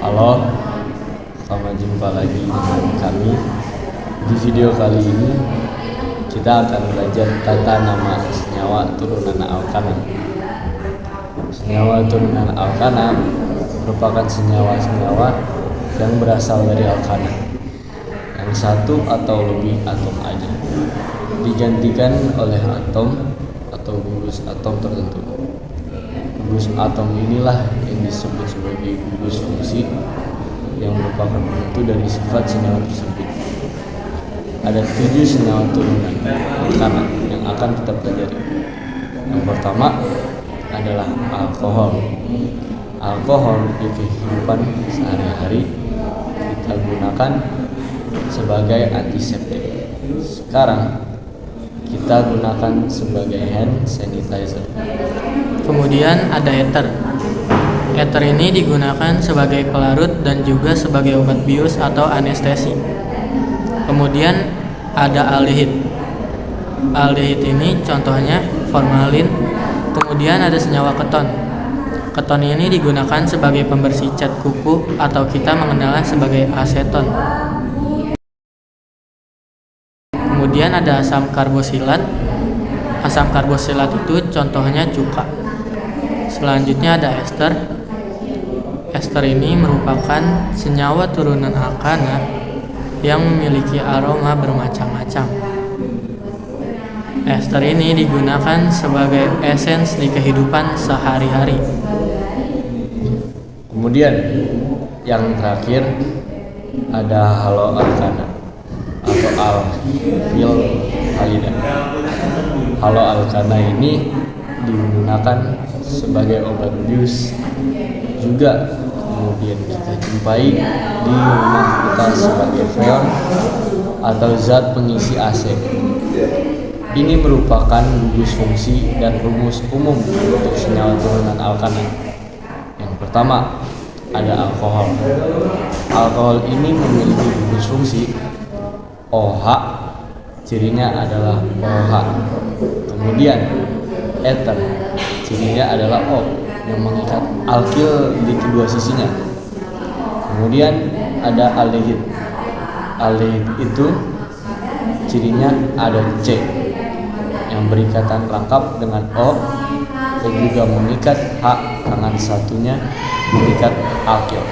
Halo, selamat jumpa lagi dengan kami. Di video kali ini kita akan belajar tata nama senyawa turunan alkana. Senyawa turunan alkana merupakan senyawa-senyawa yang berasal dari alkana, yang satu atau lebih atom aja, digantikan oleh atom atau gugus atom tertentu. Gugus atom inilah yang disebut sebagai gugus fungsi, yang merupakan penentu dari sifat senyawa tersebut. Ada 7 senyawa turunan alkana yang akan kita pelajari. Yang pertama adalah alkohol. Alkohol di kehidupan sehari-hari kita gunakan sebagai antiseptik. Sekarang kita gunakan sebagai hand sanitizer. Kemudian ada ether. Ether ini digunakan sebagai pelarut dan juga sebagai obat bius atau anestesi. Kemudian ada aldehid. Aldehid ini contohnya formalin. Kemudian ada senyawa keton. Keton ini digunakan sebagai pembersih cat kuku atau kita mengenalnya sebagai aseton. Kemudian ada asam karbosilat. Asam karbosilat itu contohnya cuka. Selanjutnya ada ester. Ester ini merupakan senyawa turunan alkana yang memiliki aroma bermacam-macam. Ester ini digunakan sebagai esens di kehidupan sehari-hari. Kemudian yang terakhir ada haloalkana atau alkyl halida. Haloalkana ini digunakan sebagai obat bius juga, kemudian kita jumpai di rumah kita sebagai freon atau zat pengisi AC. Ini merupakan gugus fungsi dan rumus umum untuk senyawa turunan alkana. Yang pertama ada alkohol. Alkohol ini memiliki gugus fungsi OH, cirinya adalah OH. Kemudian ether, cirinya adalah O yang mengikat alkyl di kedua sisinya. Kemudian ada aldehid. Aldehid itu cirinya ada C yang berikatan rangkap dengan O dan juga mengikat H, tangan satunya mengikat alkyl.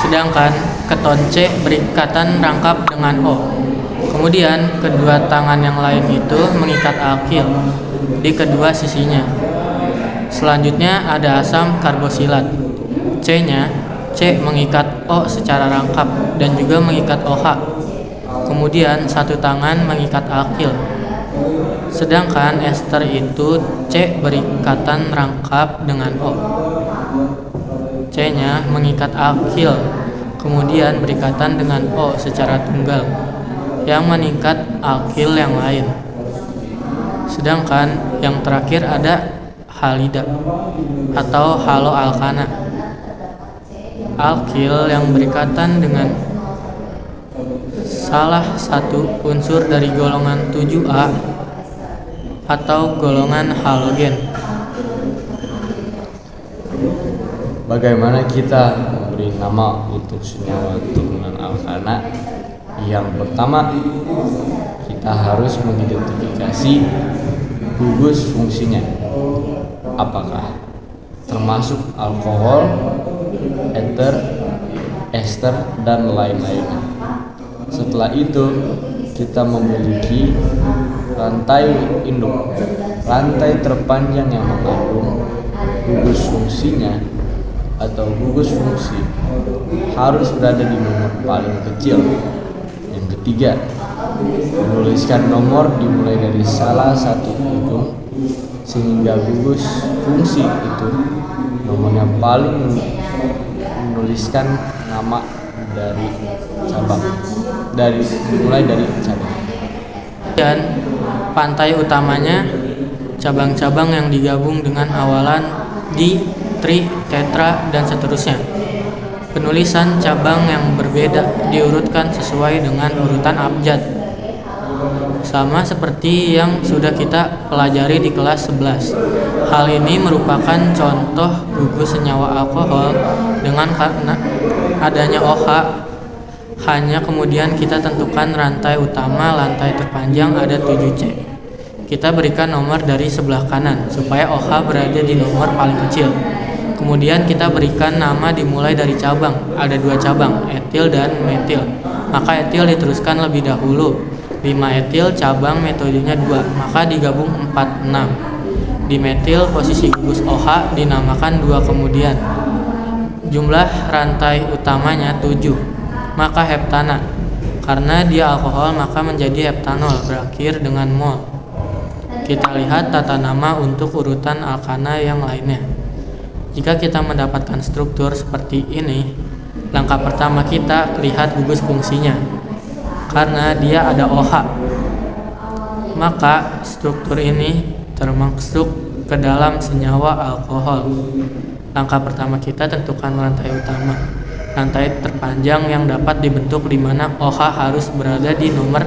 Sedangkan keton C berikatan rangkap dengan O. Kemudian kedua tangan yang lain itu mengikat alkyl di kedua sisinya. Selanjutnya ada asam karbosilat. C-nya, C mengikat O secara rangkap dan juga mengikat OH. Kemudian satu tangan mengikat alkyl. Sedangkan ester itu C berikatan rangkap dengan O. C-nya mengikat alkyl, kemudian berikatan dengan O secara tunggal yang mengikat alkyl yang lain. Sedangkan yang terakhir ada halida atau haloalkana. Alkyl yang berikatan dengan salah satu unsur dari golongan 7A atau golongan halogen. Bagaimana kita memberi nama untuk senyawa turunan alkana? Yang pertama, kita harus mengidentifikasi gugus fungsinya. Apakah termasuk alkohol, ether, ester, dan lain-lainnya. Setelah itu, kita memiliki rantai induk, rantai terpanjang yang mengandung gugus fungsinya atau gugus fungsi harus berada di nomor paling kecil. Yang ketiga, menuliskan nomor dimulai dari salah satu ujung sehingga gugus fungsi itu nomornya paling menuliskan nama dari cabang, mulai dari cabang. Dan pantai utamanya cabang-cabang yang digabung dengan awalan di, tri, tetra, dan seterusnya. Penulisan cabang yang berbeda diurutkan sesuai dengan urutan abjad. Sama seperti yang sudah kita pelajari di kelas 11. Hal ini merupakan contoh gugus senyawa alkohol dengan adanya OH, hanya kemudian kita tentukan rantai utama, lantai terpanjang ada 7C. Kita berikan nomor dari sebelah kanan supaya OH berada di nomor paling kecil. Kemudian kita berikan nama dimulai dari cabang. Ada 2 cabang, etil dan metil. Maka etil diteruskan lebih dahulu. 5 etil cabang metodenya 2, maka digabung 4, 6. Di metil posisi gugus OH dinamakan 2 kemudian. Jumlah rantai utamanya 7. Maka heptana, karena dia alkohol maka menjadi heptanol berakhir dengan mol. Kita lihat tata nama untuk urutan alkana yang lainnya. Jika kita mendapatkan struktur seperti ini, langkah pertama kita lihat gugus fungsinya. Karena dia ada OH, maka struktur ini termasuk ke dalam senyawa alkohol. Langkah pertama kita tentukan rantai utama, rantai terpanjang yang dapat dibentuk di mana OH harus berada di nomor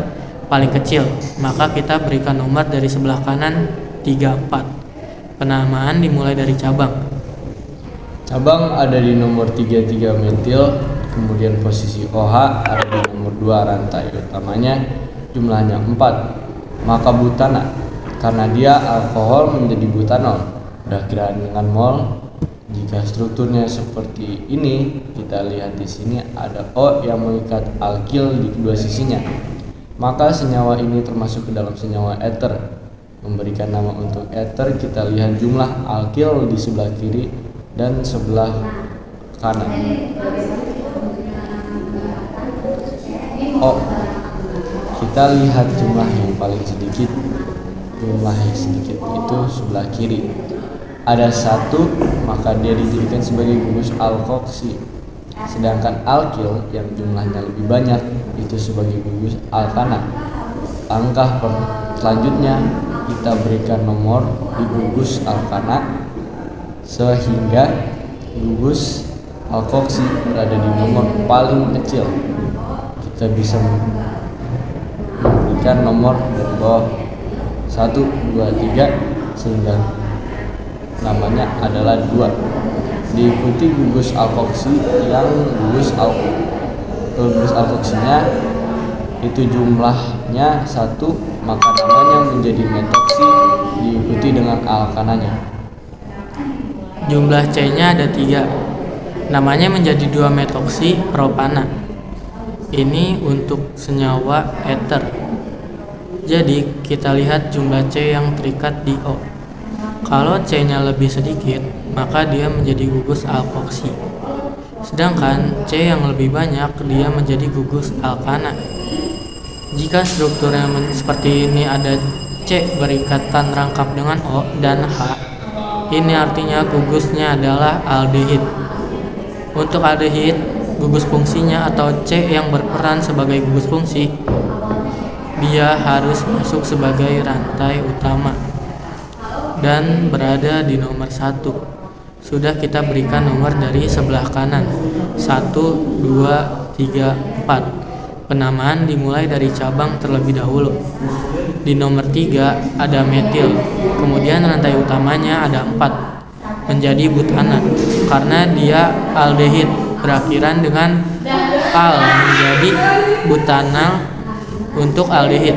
paling kecil. Maka kita berikan nomor dari sebelah kanan 3, 4. Penamaan dimulai dari cabang. Cabang ada di nomor 33 metil, kemudian posisi OH ada di nomor 2 rantai utamanya, jumlahnya 4. Maka butana, karena dia alkohol menjadi butanol berakhiran dengan mol. Jika strukturnya seperti ini, kita lihat di sini ada O yang mengikat alkil di kedua sisinya. Maka senyawa ini termasuk ke dalam senyawa eter. Memberikan nama untuk eter, kita lihat jumlah alkil di sebelah kiri dan sebelah kanan. O, kita lihat jumlah yang paling sedikit. Jumlah yang sedikit itu sebelah kiri. Ada 1, maka dia dijadikan sebagai gugus alkoksi. Sedangkan alkil yang jumlahnya lebih banyak itu sebagai gugus alkana. Langkah selanjutnya kita berikan nomor di gugus alkana sehingga gugus alkoksi berada di nomor paling kecil. Kita bisa memberikan nomor dari bawah 1, 2, 3 sehingga namanya adalah 2. Diikuti gugus alkoksi yang gugus alkoksinya itu jumlahnya 1, maka namanya menjadi metoksi diikuti dengan alkananya. Jumlah C-nya ada 3. Namanya menjadi 2 metoksi propana. Ini untuk senyawa eter. Jadi kita lihat jumlah C yang terikat di O. Kalau C-nya lebih sedikit, maka dia menjadi gugus alkoksi. Sedangkan C yang lebih banyak, dia menjadi gugus alkana. Jika strukturnya seperti ini, ada C berikatan rangkap dengan O dan H, ini artinya gugusnya adalah aldehid. Untuk aldehid, gugus fungsinya atau C yang berperan sebagai gugus fungsi, dia harus masuk sebagai rantai utama dan berada di nomor 1. Sudah kita berikan nomor dari sebelah kanan 1, 2, 3, 4. Penamaan dimulai dari cabang terlebih dahulu. Di nomor 3 ada metil, kemudian rantai utamanya ada 4 menjadi butana. Karena dia aldehid berakhiran dengan al menjadi butanal untuk aldehid.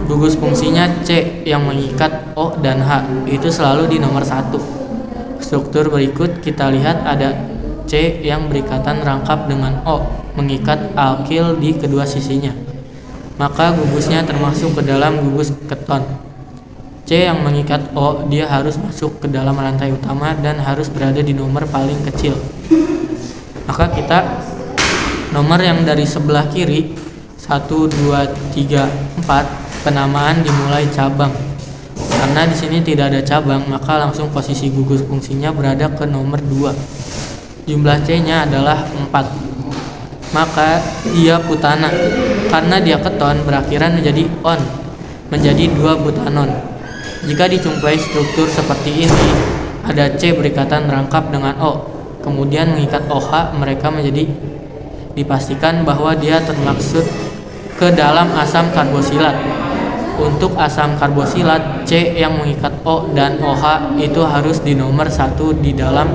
Gugus fungsinya C yang mengikat O dan H itu selalu di nomor 1. Struktur berikut kita lihat ada C yang berikatan rangkap dengan O mengikat alkil di kedua sisinya. Maka gugusnya termasuk ke dalam gugus keton. C yang mengikat O dia harus masuk ke dalam rantai utama dan harus berada di nomor paling kecil. Maka kita nomor yang dari sebelah kiri 1, 2, 3, 4 penamaan dimulai cabang. Karena di sini tidak ada cabang, maka langsung posisi gugus fungsinya berada ke nomor 2. Jumlah C-nya adalah 4. Maka dia putana. Karena dia keton berakhiran menjadi on, menjadi 2 butanon. Jika dijumpai struktur seperti ini, ada C berikatan rangkap dengan O, kemudian mengikat OH, mereka menjadi dipastikan bahwa dia termaksud ke dalam asam karbosilat. Untuk asam karbosilat, C yang mengikat O dan OH itu harus di nomor 1 di dalam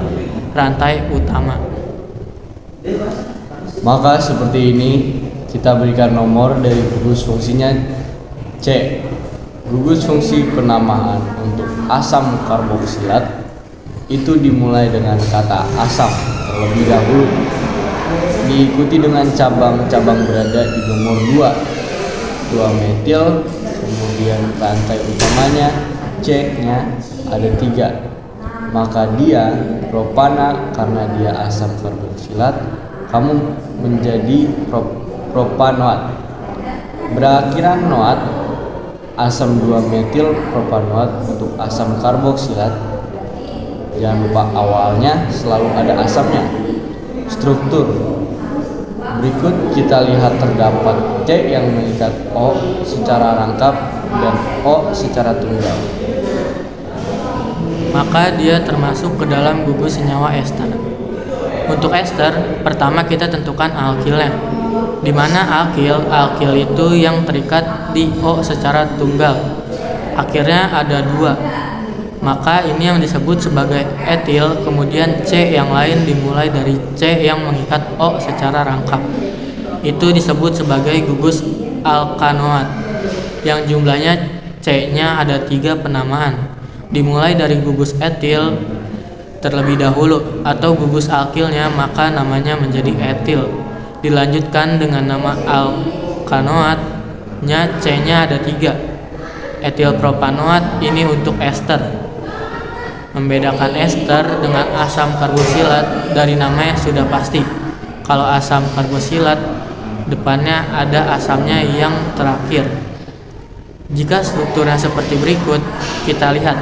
rantai utama. Maka seperti ini kita berikan nomor dari gugus fungsinya C. Gugus fungsi penamaan untuk asam karboksilat itu dimulai dengan kata asam terlebih dahulu, diikuti dengan cabang-cabang berada di nomor 2 metil, kemudian rantai utamanya C-nya ada 3, maka dia propana karena dia asam karboksilat, kamu menjadi propanoat. Berakhiran noat asam 2 metil propanoat untuk asam karboksilat. Jangan lupa awalnya selalu ada asamnya. Struktur berikut kita lihat terdapat C yang mengikat O secara rangkap dan O secara tunggal. Maka dia termasuk ke dalam gugus senyawa ester. Untuk ester, pertama kita tentukan alkilnya, di mana alkil itu yang terikat di O secara tunggal. Akhirnya ada 2. Maka ini yang disebut sebagai etil, kemudian C yang lain dimulai dari C yang mengikat O secara rangkap. Itu disebut sebagai gugus alkanoat, yang jumlahnya C-nya ada 3 penamaan. Dimulai dari gugus etil terlebih dahulu atau gugus alkilnya, maka namanya menjadi etil. Dilanjutkan dengan nama alkanoatnya, C-nya ada 3. Etil propanoat ini untuk ester. Membedakan ester dengan asam karboksilat dari namanya sudah pasti. Kalau asam karboksilat depannya ada asamnya yang terakhir. Jika strukturnya seperti berikut, kita lihat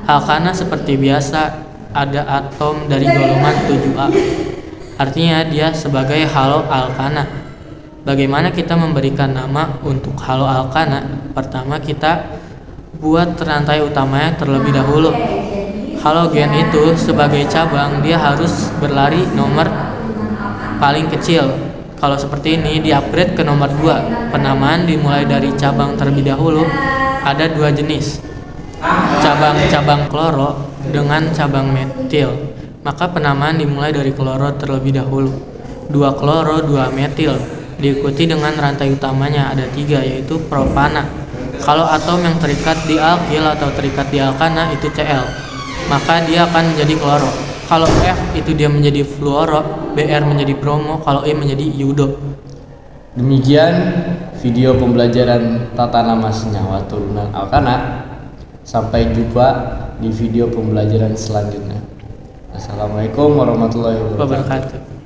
alkana seperti biasa ada atom dari golongan 7A. Artinya dia sebagai halo alkana. Bagaimana kita memberikan nama untuk halo alkana? Pertama kita buat rantai utamanya terlebih dahulu. Halogen itu sebagai cabang dia harus berlari nomor paling kecil. Kalau seperti ini di-upgrade ke nomor 2. Penamaan dimulai dari cabang terlebih dahulu. Ada 2 jenis, cabang kloro dengan cabang metil. Maka penamaan dimulai dari kloro terlebih dahulu. 2 kloro, 2 metil. Diikuti dengan rantai utamanya ada 3, yaitu propana. Kalau atom yang terikat di alkil atau terikat di alkana itu Cl, maka dia akan menjadi kloro. Kalau F itu dia menjadi fluoro, Br menjadi bromo, kalau E menjadi iodo. Demikian video pembelajaran tata nama senyawa turunan alkana. Sampai jumpa di video pembelajaran selanjutnya. Assalamualaikum warahmatullahi wabarakatuh.